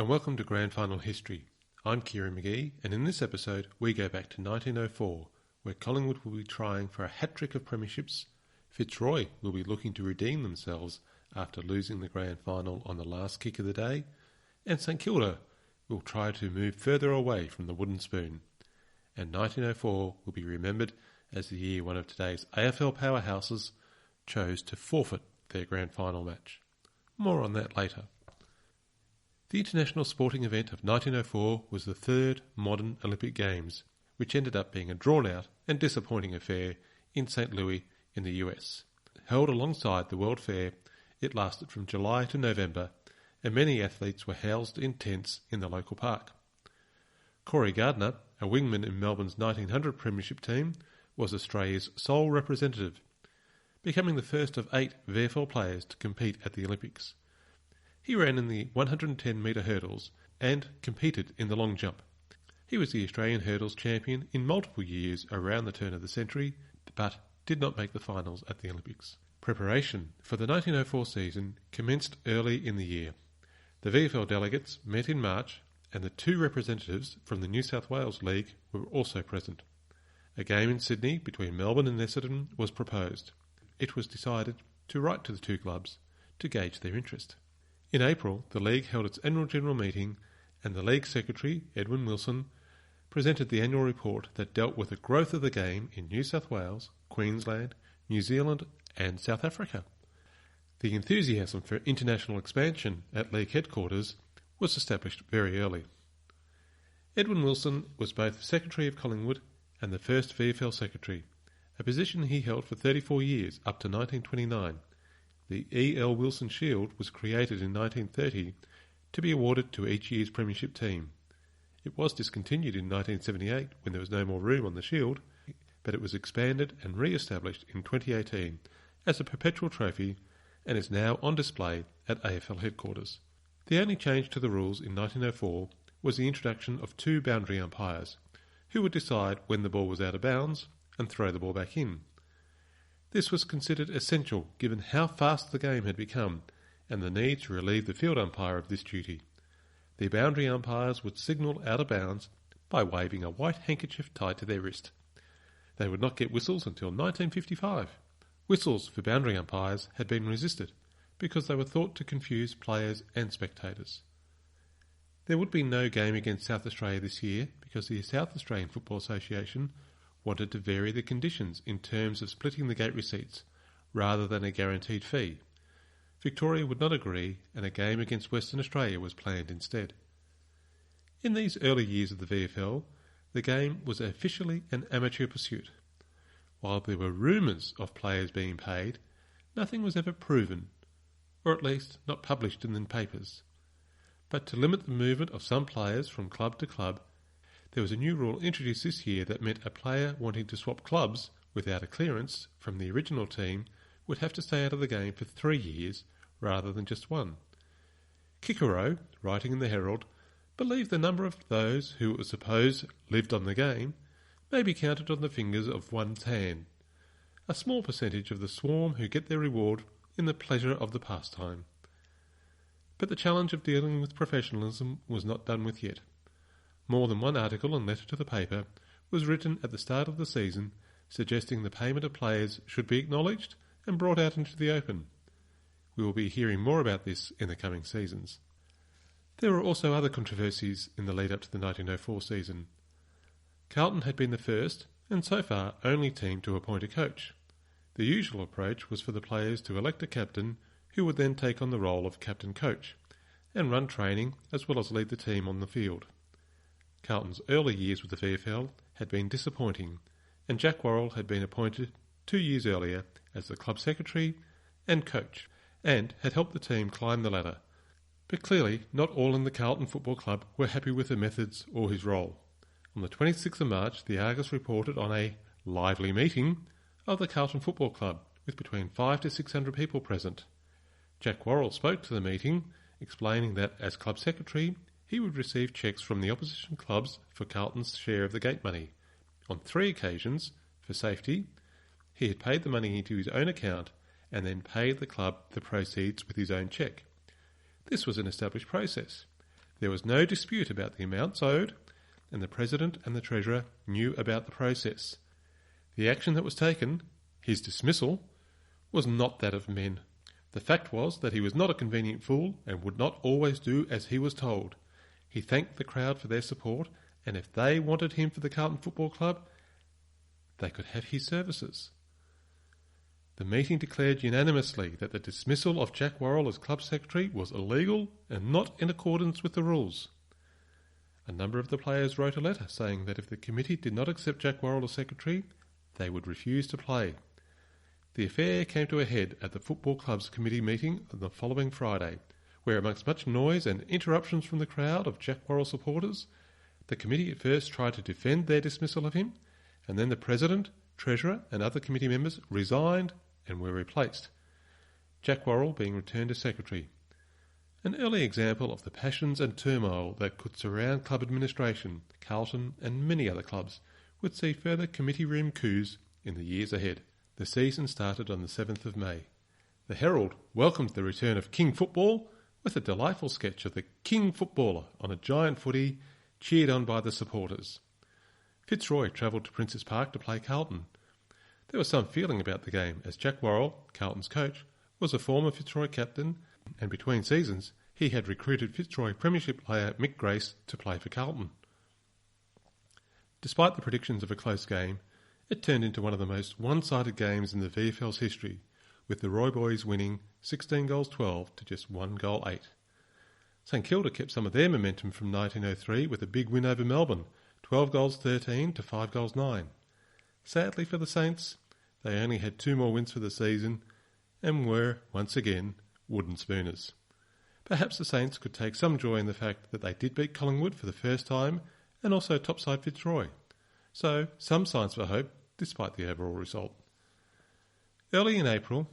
and welcome to Grand Final History. I'm Kieran McGee, and in this episode we go back to 1904, where Collingwood will be trying for a hat-trick of premierships, Fitzroy will be looking to redeem themselves after losing the Grand Final on the last kick of the day, and St Kilda will try to move further away from the wooden spoon. And 1904 will be remembered as the year one of today's AFL powerhouses chose to forfeit their Grand Final match. More on that later. The international sporting event of 1904 was the third modern Olympic Games, which ended up being a drawn-out and disappointing affair in St. Louis in the US. Held alongside the World Fair, it lasted from July to November, and many athletes were housed in tents in the local park. Corey Gardner, a wingman in Melbourne's 1900 premiership team, was Australia's sole representative, becoming the first of 8 VFL players to compete at the Olympics. He ran in the 110-metre hurdles and competed in the long jump. He was the Australian hurdles champion in multiple years around the turn of the century, but did not make the finals at the Olympics. Preparation for the 1904 season commenced early in the year. The VFL delegates met in March, and the 2 representatives from the New South Wales League were also present. A game in Sydney between Melbourne and Essendon was proposed. It was decided to write to the 2 clubs to gauge their interest. In April, the League held its annual general meeting, and the League Secretary, Edwin Wilson, presented the annual report that dealt with the growth of the game in New South Wales, Queensland, New Zealand and South Africa. The enthusiasm for international expansion at League headquarters was established very early. Edwin Wilson was both Secretary of Collingwood and the first VFL Secretary, a position he held for 34 years up to 1929. The E.L. Wilson Shield was created in 1930 to be awarded to each year's premiership team. It was discontinued in 1978 when there was no more room on the Shield, but it was expanded and re-established in 2018 as a perpetual trophy and is now on display at AFL headquarters. The only change to the rules in 1904 was the introduction of 2 boundary umpires, who would decide when the ball was out of bounds and throw the ball back in. This was considered essential given how fast the game had become and the need to relieve the field umpire of this duty. The boundary umpires would signal out of bounds by waving a white handkerchief tied to their wrist. They would not get whistles until 1955. Whistles for boundary umpires had been resisted because they were thought to confuse players and spectators. There would be no game against South Australia this year because the South Australian Football Association wanted to vary the conditions in terms of splitting the gate receipts rather than a guaranteed fee. Victoria would not agree, and a game against Western Australia was planned instead. In these early years of the VFL, the game was officially an amateur pursuit. While there were rumours of players being paid, nothing was ever proven, or at least not published in the papers. But to limit the movement of some players from club to club, there was a new rule introduced this year that meant a player wanting to swap clubs without a clearance from the original team would have to stay out of the game for 3 years rather than just 1. Kikero, writing in the Herald, believed the number of those who it was supposed lived on the game may be counted on the fingers of one's hand, a small percentage of the swarm who get their reward in the pleasure of the pastime. But the challenge of dealing with professionalism was not done with yet. More than one article and letter to the paper was written at the start of the season suggesting the payment of players should be acknowledged and brought out into the open. We will be hearing more about this in the coming seasons. There were also other controversies in the lead-up to the 1904 season. Carlton had been the first, and so far only team to appoint a coach. The usual approach was for the players to elect a captain who would then take on the role of captain-coach and run training as well as lead the team on the field. Carlton's early years with the VFL had been disappointing, and Jack Worrell had been appointed 2 years earlier as the club secretary and coach, and had helped the team climb the ladder. But clearly not all in the Carlton Football Club were happy with the methods or his role. On the 26th of March, the Argus reported on a lively meeting of the Carlton Football Club with between 500 to 600 people present. Jack Worrell spoke to the meeting, explaining that as club secretary he would receive cheques from the opposition clubs for Carlton's share of the gate money. On 3 occasions, for safety, he had paid the money into his own account and then paid the club the proceeds with his own cheque. This was an established process. There was no dispute about the amounts owed, and the President and the Treasurer knew about the process. The action that was taken, his dismissal, was not that of men. The fact was that he was not a convenient fool and would not always do as he was told. He thanked the crowd for their support, and if they wanted him for the Carlton Football Club, they could have his services. The meeting declared unanimously that the dismissal of Jack Worrell as club secretary was illegal and not in accordance with the rules. A number of the players wrote a letter saying that if the committee did not accept Jack Worrell as secretary, they would refuse to play. The affair came to a head at the football club's committee meeting on the following Friday, where amongst much noise and interruptions from the crowd of Jack Worrell supporters, the committee at first tried to defend their dismissal of him, and then the President, Treasurer and other committee members resigned and were replaced, Jack Worrell being returned as secretary. An early example of the passions and turmoil that could surround club administration, Carlton and many other clubs would see further committee room coups in the years ahead. The season started on the 7th of May. The Herald welcomed the return of King football with a delightful sketch of the King footballer on a giant footy cheered on by the supporters. Fitzroy travelled to Princes Park to play Carlton. There was some feeling about the game as Jack Worrell, Carlton's coach, was a former Fitzroy captain, and between seasons he had recruited Fitzroy Premiership player Mick Grace to play for Carlton. Despite the predictions of a close game, it turned into one of the most one-sided games in the VFL's history, with the Roy boys winning 16 goals 12 to just 1 goal 8. St Kilda kept some of their momentum from 1903 with a big win over Melbourne, 12 goals 13 to 5 goals 9. Sadly for the Saints, they only had 2 more wins for the season and were, once again, wooden spooners. Perhaps the Saints could take some joy in the fact that they did beat Collingwood for the first time and also topside Fitzroy. So, some signs for hope, despite the overall result. Early in April,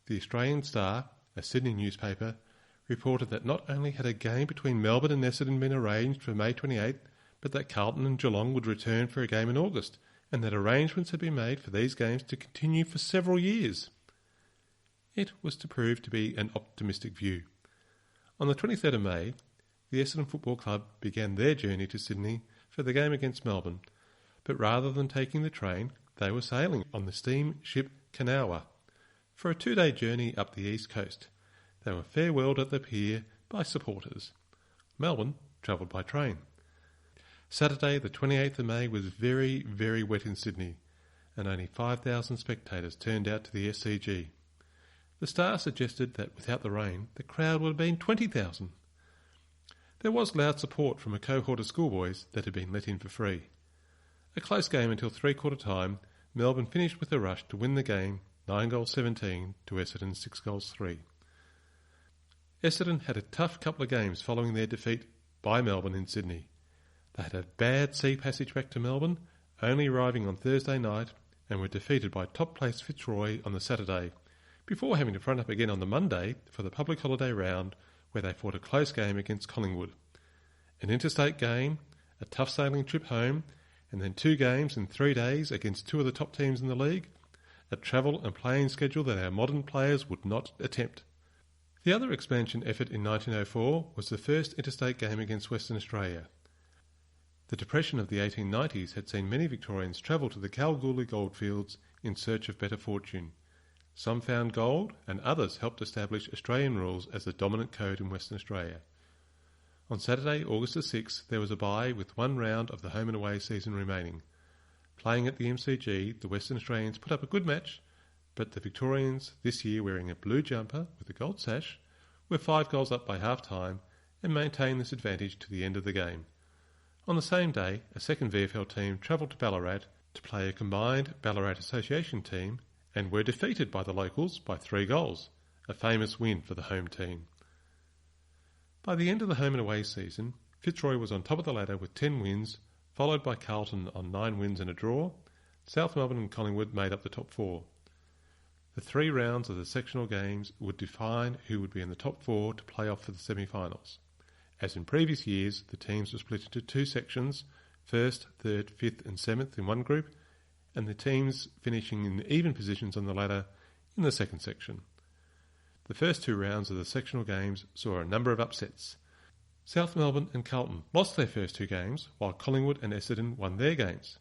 the Australian Star, a Sydney newspaper, reported that not only had a game between Melbourne and Essendon been arranged for May 28th, but that Carlton and Geelong would return for a game in August, and that arrangements had been made for these games to continue for several years. It was to prove to be an optimistic view. On the 23rd of May, the Essendon Football Club began their journey to Sydney for the game against Melbourne, but rather than taking the train, they were sailing on the steamship Kanawha for a 2-day journey up the east coast. They were farewelled at the pier by supporters. Melbourne travelled by train. Saturday, the 28th of May, was very, very wet in Sydney, and only 5,000 spectators turned out to the SCG. The Star suggested that without the rain, the crowd would have been 20,000. There was loud support from a cohort of schoolboys that had been let in for free. A close game until three-quarter time, Melbourne finished with a rush to win the game 9 goals 17 to Essendon 6 goals 3. Essendon had a tough couple of games following their defeat by Melbourne in Sydney. They had a bad sea passage back to Melbourne, only arriving on Thursday night, and were defeated by top-placed Fitzroy on the Saturday, before having to front up again on the Monday for the public holiday round, where they fought a close game against Collingwood. An interstate game, a tough sailing trip home, and then 2 games in 3 days against 2 of the top teams in the league, a travel and playing schedule that our modern players would not attempt. The other expansion effort in 1904 was the first interstate game against Western Australia. The depression of the 1890s had seen many Victorians travel to the Kalgoorlie goldfields in search of better fortune. Some found gold, and others helped establish Australian rules as the dominant code in Western Australia. On Saturday, August the 6th, there was a bye with 1 round of the home and away season remaining. Playing at the MCG, the Western Australians put up a good match, but the Victorians, this year wearing a blue jumper with a gold sash, were 5 goals up by half-time and maintained this advantage to the end of the game. On the same day, a second VFL team travelled to Ballarat to play a combined Ballarat Association team and were defeated by the locals by 3 goals, a famous win for the home team. By the end of the home and away season, Fitzroy was on top of the ladder with 10 wins, followed by Carlton on 9 wins and a draw. South Melbourne and Collingwood made up the top 4. The 3 rounds of the sectional games would define who would be in the top 4 to play off for the semi-finals. As in previous years, the teams were split into 2 sections, 1st, 3rd, 5th and 7th in one group, and the teams finishing in even positions on the ladder in the second section. The first 2 rounds of the sectional games saw a number of upsets. South Melbourne and Carlton lost their first two games, while Collingwood and Essendon won their games.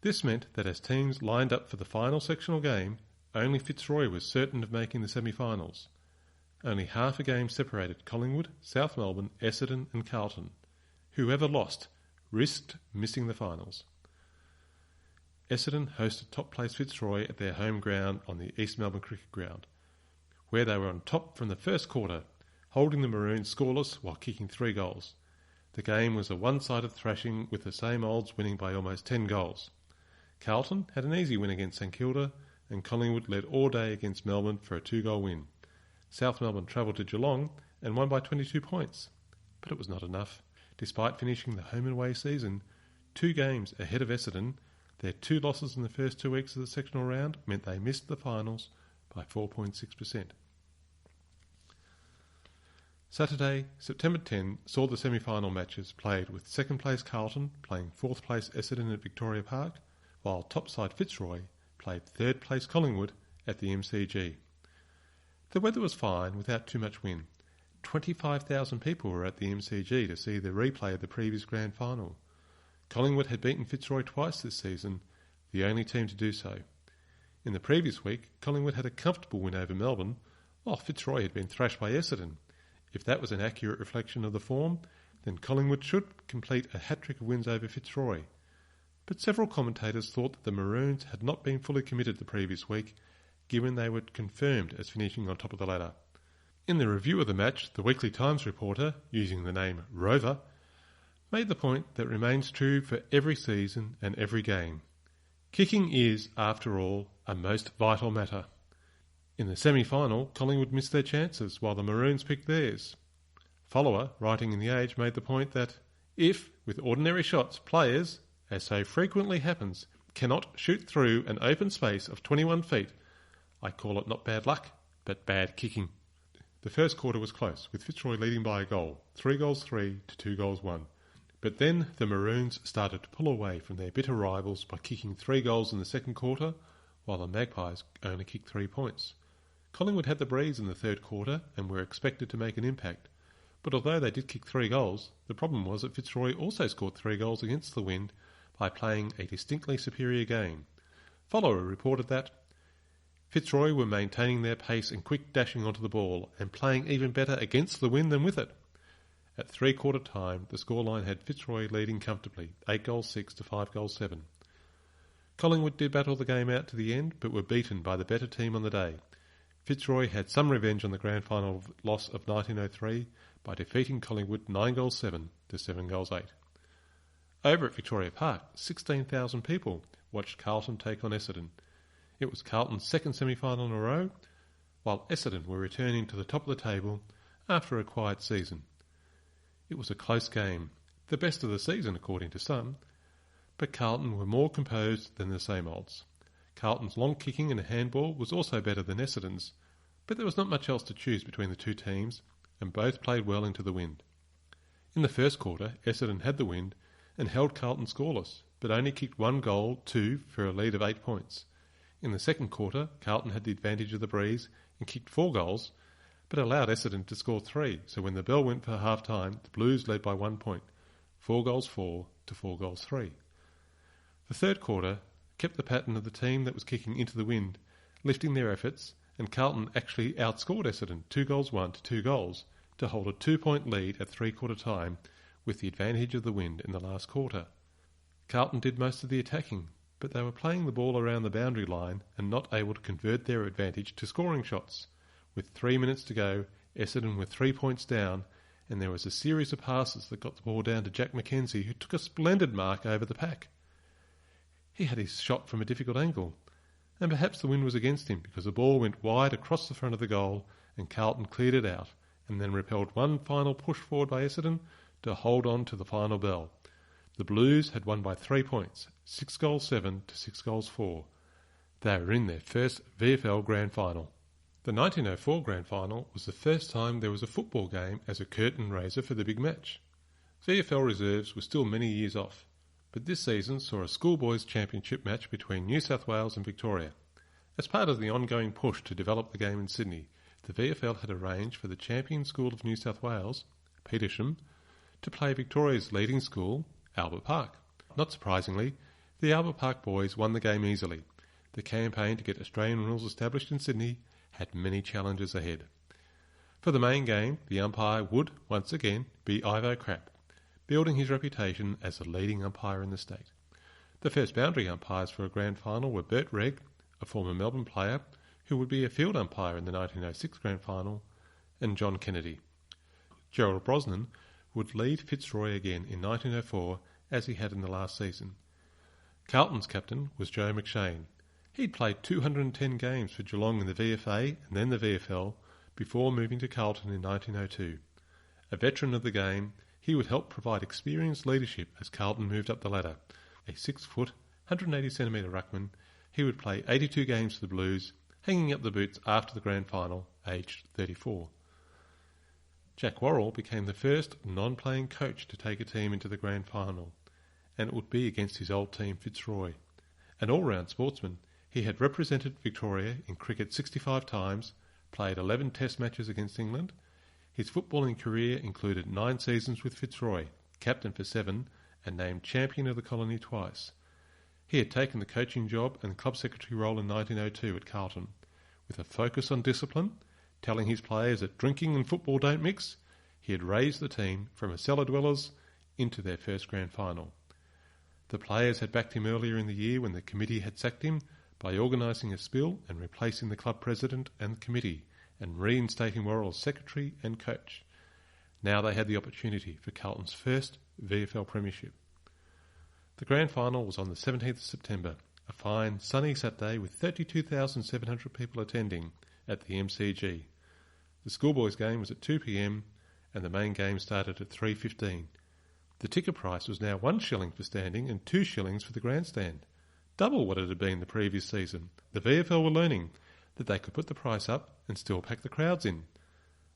This meant that as teams lined up for the final sectional game, only Fitzroy was certain of making the semi-finals. Only half a game separated Collingwood, South Melbourne, Essendon and Carlton. Whoever lost risked missing the finals. Essendon hosted top-placed Fitzroy at their home ground on the East Melbourne Cricket Ground, where they were on top from the first quarter, holding the Maroons scoreless while kicking 3 goals. The game was a one-sided thrashing with the same olds winning by almost 10 goals. Carlton had an easy win against St Kilda, and Collingwood led all day against Melbourne for a 2-goal win. South Melbourne travelled to Geelong and won by 22 points. But it was not enough. Despite finishing the home and away season 2 games ahead of Essendon, their 2 losses in the first 2 weeks of the sectional round meant they missed the finals by 4.6%. Saturday, September 10, saw the semi-final matches played with second place Carlton playing fourth place Essendon at Victoria Park, while top side Fitzroy played third place Collingwood at the MCG. The weather was fine without too much wind. 25,000 people were at the MCG to see the replay of the previous grand final. Collingwood had beaten Fitzroy twice this season, the only team to do so. In the previous week, Collingwood had a comfortable win over Melbourne, while Fitzroy had been thrashed by Essendon. If that was an accurate reflection of the form, then Collingwood should complete a hat-trick of wins over Fitzroy. But several commentators thought that the Maroons had not been fully committed the previous week, given they were confirmed as finishing on top of the ladder. In the review of the match, the Weekly Times reporter, using the name Rover, made the point that remains true for every season and every game. Kicking is, after all, a most vital matter. In the semi-final, Collingwood missed their chances while the Maroons picked theirs. Follower, writing in The Age, made the point that if, with ordinary shots, players, as so frequently happens, cannot shoot through an open space of 21 feet, I call it not bad luck, but bad kicking. The first quarter was close, with Fitzroy leading by a goal, 3-3 to 2-1. But then the Maroons started to pull away from their bitter rivals by kicking 3 goals in the second quarter, while the Magpies only kicked 3 points. Collingwood had the breeze in the third quarter and were expected to make an impact. But although they did kick 3 goals, the problem was that Fitzroy also scored 3 goals against the wind by playing a distinctly superior game. Follower reported that Fitzroy were maintaining their pace and quick dashing onto the ball and playing even better against the wind than with it. At 3-quarter time, the scoreline had Fitzroy leading comfortably, 8-6 to 5-7. Collingwood did battle the game out to the end, but were beaten by the better team on the day. Fitzroy had some revenge on the grand final loss of 1903 by defeating Collingwood 9-7 to 7-8. Over at Victoria Park, 16,000 people watched Carlton take on Essendon. It was Carlton's second semi-final in a row, while Essendon were returning to the top of the table after a quiet season. It was a close game, the best of the season according to some, but Carlton were more composed than the same olds. Carlton's long kicking and handball was also better than Essendon's, but there was not much else to choose between the two teams, and both played well into the wind. In the first quarter, Essendon had the wind and held Carlton scoreless, but only kicked 1 goal, 2 for a lead of 8 points. In the second quarter, Carlton had the advantage of the breeze and kicked 4 goals, but allowed Essendon to score 3, so when the bell went for half-time, the Blues led by 1 point, 4-4 to 4-3. The third quarter kept the pattern of the team that was kicking into the wind, lifting their efforts, and Carlton actually outscored Essendon 2-1 to 2 goals to hold a 2-point lead at 3-quarter time with the advantage of the wind in the last quarter. Carlton did most of the attacking, but they were playing the ball around the boundary line and not able to convert their advantage to scoring shots. With 3 minutes to go, Essendon were 3 points down, and there was a series of passes that got the ball down to Jack Mackenzie, who took a splendid mark over the pack. He had his shot from a difficult angle, and perhaps the wind was against him because the ball went wide across the front of the goal and Carlton cleared it out and then repelled one final push forward by Essendon to hold on to the final bell. The Blues had won by 3 points, 6-7 to 6-4. They were in their first VFL Grand Final. The 1904 Grand Final was the first time there was a football game as a curtain raiser for the big match. VFL reserves were still many years off, but this season saw a schoolboys championship match between New South Wales and Victoria. As part of the ongoing push to develop the game in Sydney, the VFL had arranged for the champion school of New South Wales, Petersham, to play Victoria's leading school, Albert Park. Not surprisingly, the Albert Park boys won the game easily. The campaign to get Australian rules established in Sydney had many challenges ahead. For the main game, the umpire would, once again, be Ivo Krapp, building his reputation as the leading umpire in the state. The first boundary umpires for a grand final were Bert Regg, a former Melbourne player who would be a field umpire in the 1906 grand final, and John Kennedy. Gerald Brosnan would lead Fitzroy again in 1904 as he had in the last season. Carlton's captain was Joe McShane. He'd played 210 games for Geelong in the VFA and then the VFL before moving to Carlton in 1902. A veteran of the game, he would help provide experienced leadership as Carlton moved up the ladder. A 6-foot, 180cm ruckman, he would play 82 games for the Blues, hanging up the boots after the grand final, aged 34. Jack Worrell became the first non-playing coach to take a team into the grand final, and it would be against his old team Fitzroy. An all-round sportsman, he had represented Victoria in cricket 65 times, played 11 test matches against England. His footballing career included 9 seasons with Fitzroy, captain for 7, and named champion of the colony twice. He had taken the coaching job and club secretary role in 1902 at Carlton, with a focus on discipline, telling his players that drinking and football don't mix. He had raised the team from a cellar dwellers into their first grand final. The players had backed him earlier in the year when the committee had sacked him by organising a spill and replacing the club president and committee and reinstating Worrell as secretary and coach. Now they had the opportunity for Carlton's first VFL premiership. The grand final was on the 17th of September, a fine sunny Saturday with 32,700 people attending at the MCG. The schoolboys game was at 2 p.m. and the main game started at 3:15. The ticket price was now 1 shilling for standing and 2 shillings for the grandstand, double what it had been the previous season. The VFL were learning that they could put the price up and still pack the crowds in.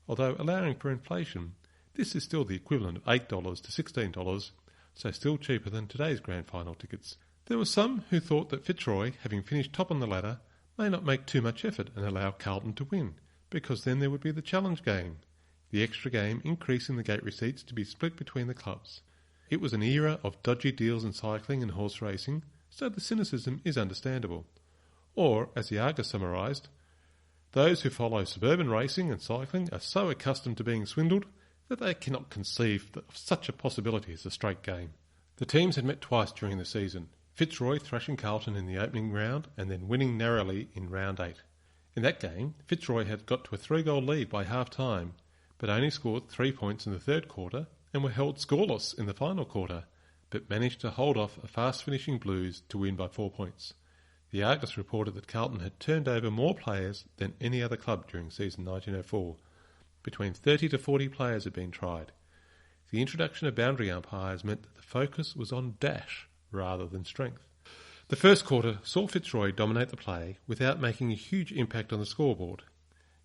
Although allowing for inflation, this is still the equivalent of $8 to $16, so still cheaper than today's grand final tickets. There were some who thought that Fitzroy, having finished top on the ladder, may not make too much effort and allow Carlton to win, because then there would be the challenge game, the extra game increasing the gate receipts to be split between the clubs. It was an era of dodgy deals in cycling and horse racing, so the cynicism is understandable. Or, as the Argus summarised, those who follow suburban racing and cycling are so accustomed to being swindled that they cannot conceive of such a possibility as a straight game. The teams had met twice during the season, Fitzroy thrashing Carlton in the opening round and then winning narrowly in round 8. In that game, Fitzroy had got to a 3-goal lead by half-time, but only scored 3 points in the third quarter and were held scoreless in the final quarter, but managed to hold off a fast-finishing Blues to win by 4 points. The Argus reported that Carlton had turned over more players than any other club during season 1904. Between 30 to 40 players had been tried. The introduction of boundary umpires meant that the focus was on dash rather than strength. The first quarter saw Fitzroy dominate the play without making a huge impact on the scoreboard.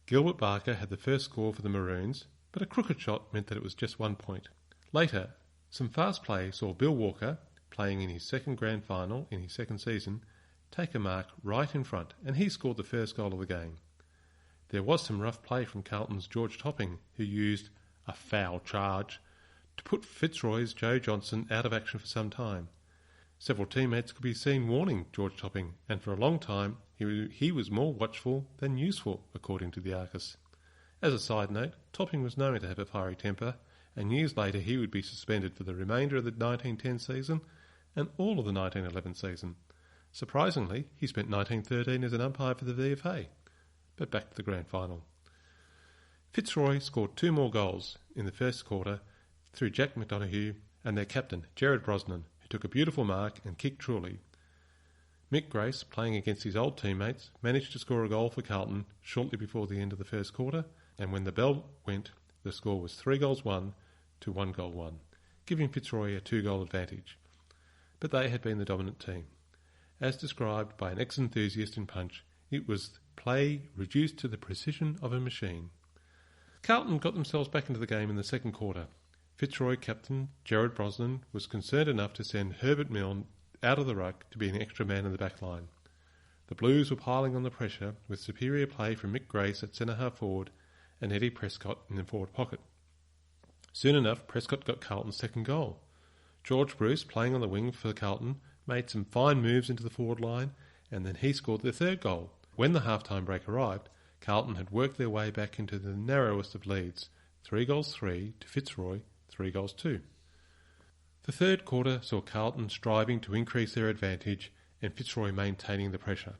Gilbert Barker had the first score for the Maroons, but a crooked shot meant that it was just 1 point. Later, some fast play saw Bill Walker, playing in his second grand final in his second season, take a mark right in front, and he scored the first goal of the game. There was some rough play from Carlton's George Topping, who used a foul charge to put Fitzroy's Joe Johnson out of action for some time. Several teammates could be seen warning George Topping, and for a long time he was more watchful than useful, according to the Argus. As a side note, Topping was known to have a fiery temper, and years later he would be suspended for the remainder of the 1910 season and all of the 1911 season. Surprisingly, he spent 1913 as an umpire for the VFA. But back to the grand final. Fitzroy scored 2 more goals in the first quarter through Jack McDonough and their captain, Gerard Brosnan, who took a beautiful mark and kicked truly. Mick Grace, playing against his old teammates, managed to score a goal for Carlton shortly before the end of the first quarter, and when the bell went, the score was 3-1 to 1-1, giving Fitzroy a 2-goal advantage. But they had been the dominant team. As described by an ex-enthusiast in Punch, it was play reduced to the precision of a machine. Carlton got themselves back into the game in the second quarter. Fitzroy captain Gerard Brosnan was concerned enough to send Herbert Milne out of the ruck to be an extra man in the back line. The Blues were piling on the pressure with superior play from Mick Grace at centre-half forward and Eddie Prescott in the forward pocket. Soon enough, Prescott got Carlton's second goal. George Bruce, playing on the wing for Carlton, made some fine moves into the forward line, and then he scored their third goal. When the half-time break arrived, Carlton had worked their way back into the narrowest of leads, 3-3 to Fitzroy, 3-2. The third quarter saw Carlton striving to increase their advantage and Fitzroy maintaining the pressure.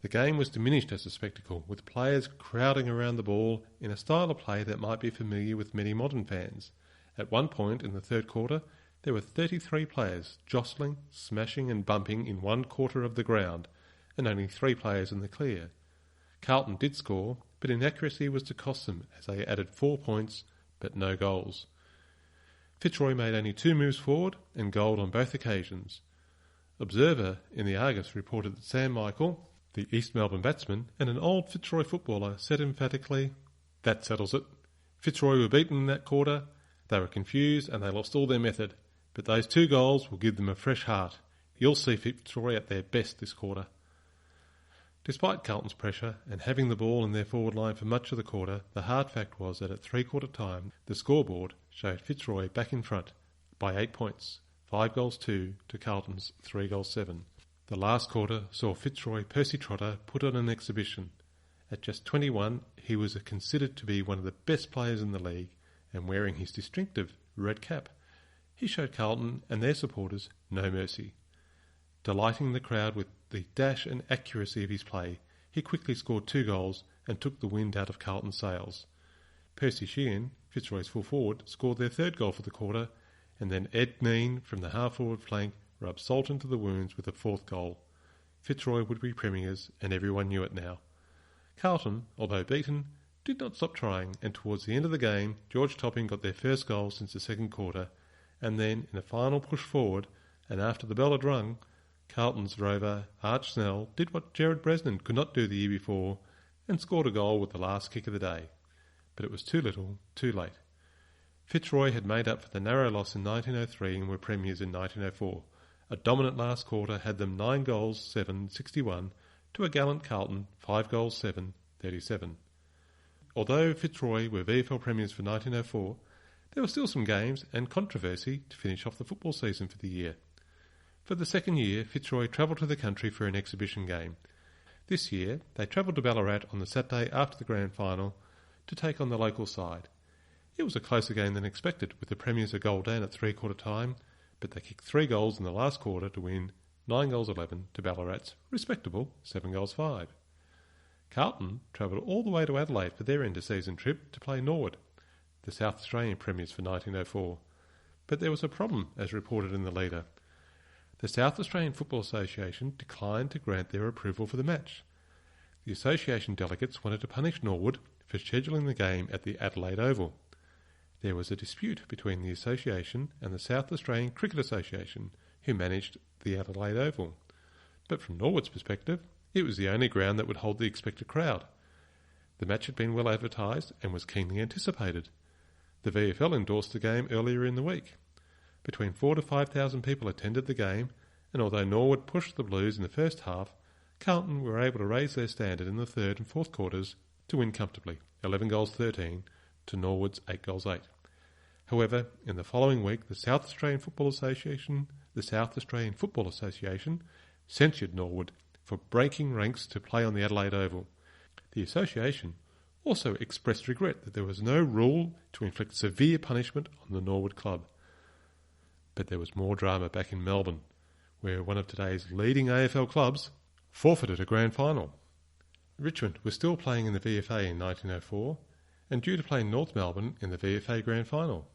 The game was diminished as a spectacle, with players crowding around the ball in a style of play that might be familiar with many modern fans. At one point in the third quarter, there were 33 players jostling, smashing and bumping in one quarter of the ground, and only 3 players in the clear. Carlton did score, but inaccuracy was to cost them as they added 4 points, but no goals. Fitzroy made only 2 moves forward and goaled on both occasions. Observer in the Argus reported that Sam Michael, the East Melbourne batsman, and an old Fitzroy footballer said emphatically, "That settles it. Fitzroy were beaten in that quarter, they were confused and they lost all their method, but those 2 goals will give them a fresh heart. You'll see Fitzroy at their best this quarter." Despite Carlton's pressure and having the ball in their forward line for much of the quarter, the hard fact was that at three-quarter time, the scoreboard showed Fitzroy back in front by 8 points, 5-2 to Carlton's 3-7. The last quarter saw Fitzroy Percy Trotter put on an exhibition. At just 21, he was considered to be one of the best players in the league, and wearing his distinctive red cap, he showed Carlton and their supporters no mercy. Delighting the crowd with the dash and accuracy of his play, he quickly scored 2 goals and took the wind out of Carlton's sails. Percy Sheehan, Fitzroy's full forward, scored their 3rd goal for the quarter, and then Ed Neen from the half-forward flank rubbed salt into the wounds with a 4th goal. Fitzroy would be premiers, and everyone knew it now. Carlton, although beaten, did not stop trying, and towards the end of the game, George Topping got their first goal since the 2nd quarter, and then, in a final push forward, and after the bell had rung, Carlton's rover, Arch Snell, did what Gerard Bresnan could not do the year before and scored a goal with the last kick of the day. But it was too little, too late. Fitzroy had made up for the narrow loss in 1903 and were premiers in 1904. A dominant last quarter had them 9-7, 61 to a gallant Carlton 5-7, 37. Although Fitzroy were VFL premiers for 1904, there were still some games and controversy to finish off the football season for the year. For the 2nd year, Fitzroy travelled to the country for an exhibition game. This year, they travelled to Ballarat on the Saturday after the grand final to take on the local side. It was a closer game than expected, with the premiers a goal down at three-quarter time, but they kicked 3 goals in the last quarter to win 9-11 to Ballarat's respectable 7-5. Carlton travelled all the way to Adelaide for their end-of-season trip to play Norwood, the South Australian premiers for 1904. But there was a problem, as reported in the leader. The South Australian Football Association declined to grant their approval for the match. The association delegates wanted to punish Norwood for scheduling the game at the Adelaide Oval. There was a dispute between the association and the South Australian Cricket Association, who managed the Adelaide Oval. But from Norwood's perspective, it was the only ground that would hold the expected crowd. The match had been well advertised and was keenly anticipated. The VFL endorsed the game earlier in the week. Between 4,000 to 5,000 people attended the game, and although Norwood pushed the Blues in the first half, Carlton were able to raise their standard in the 3rd and 4th quarters to win comfortably, 11-13 to Norwood's 8-8. However, in the following week, the South Australian Football Association censured Norwood for breaking ranks to play on the Adelaide Oval. The association also expressed regret that there was no rule to inflict severe punishment on the Norwood club. But there was more drama back in Melbourne, where one of today's leading AFL clubs forfeited a grand final. Richmond was still playing in the VFA in 1904 and due to play North Melbourne in the VFA grand final.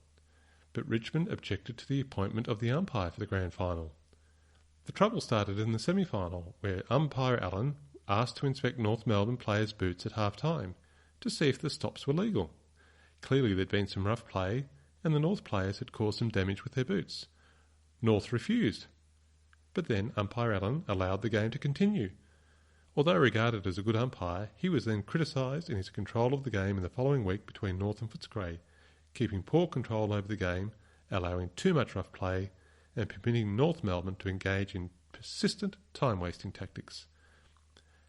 But Richmond objected to the appointment of the umpire for the grand final. The trouble started in the semi-final, where umpire Allen asked to inspect North Melbourne players' boots at half-time to see if the stops were legal. Clearly there'd been some rough play, and the North players had caused some damage with their boots. North refused, but then umpire Allen allowed the game to continue. Although regarded as a good umpire, he was then criticised in his control of the game in the following week between North and Footscray, keeping poor control over the game, allowing too much rough play, and permitting North Melbourne to engage in persistent time-wasting tactics.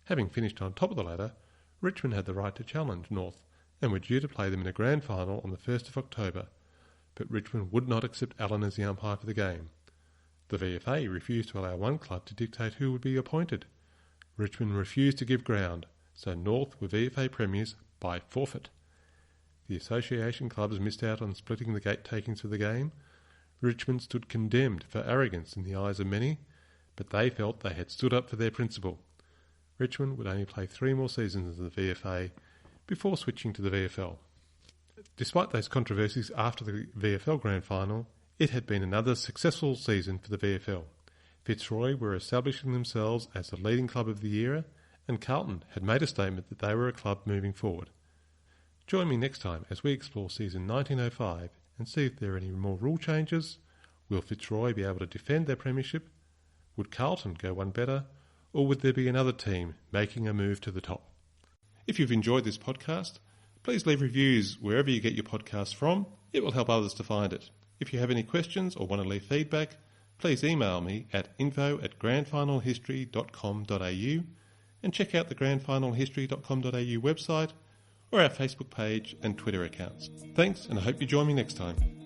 Having finished on top of the ladder, Richmond had the right to challenge North, and were due to play them in a grand final on the 1st of October, but Richmond would not accept Allen as the umpire for the game. The VFA refused to allow one club to dictate who would be appointed. Richmond refused to give ground, so North were VFA premiers by forfeit. The association clubs missed out on splitting the gate takings for the game. Richmond stood condemned for arrogance in the eyes of many, but they felt they had stood up for their principle. Richmond would only play 3 more seasons in the VFA before switching to the VFL. Despite those controversies after the VFL Grand Final, it had been another successful season for the VFL. Fitzroy were establishing themselves as the leading club of the era, and Carlton had made a statement that they were a club moving forward. Join me next time as we explore season 1905 and see if there are any more rule changes. Will Fitzroy be able to defend their premiership? Would Carlton go one better? Or would there be another team making a move to the top? If you've enjoyed this podcast, please leave reviews wherever you get your podcasts from. It will help others to find it. If you have any questions or want to leave feedback, please email me at info@grandfinalhistory.com.au and check out the grandfinalhistory.com.au website or our Facebook page and Twitter accounts. Thanks, and I hope you join me next time.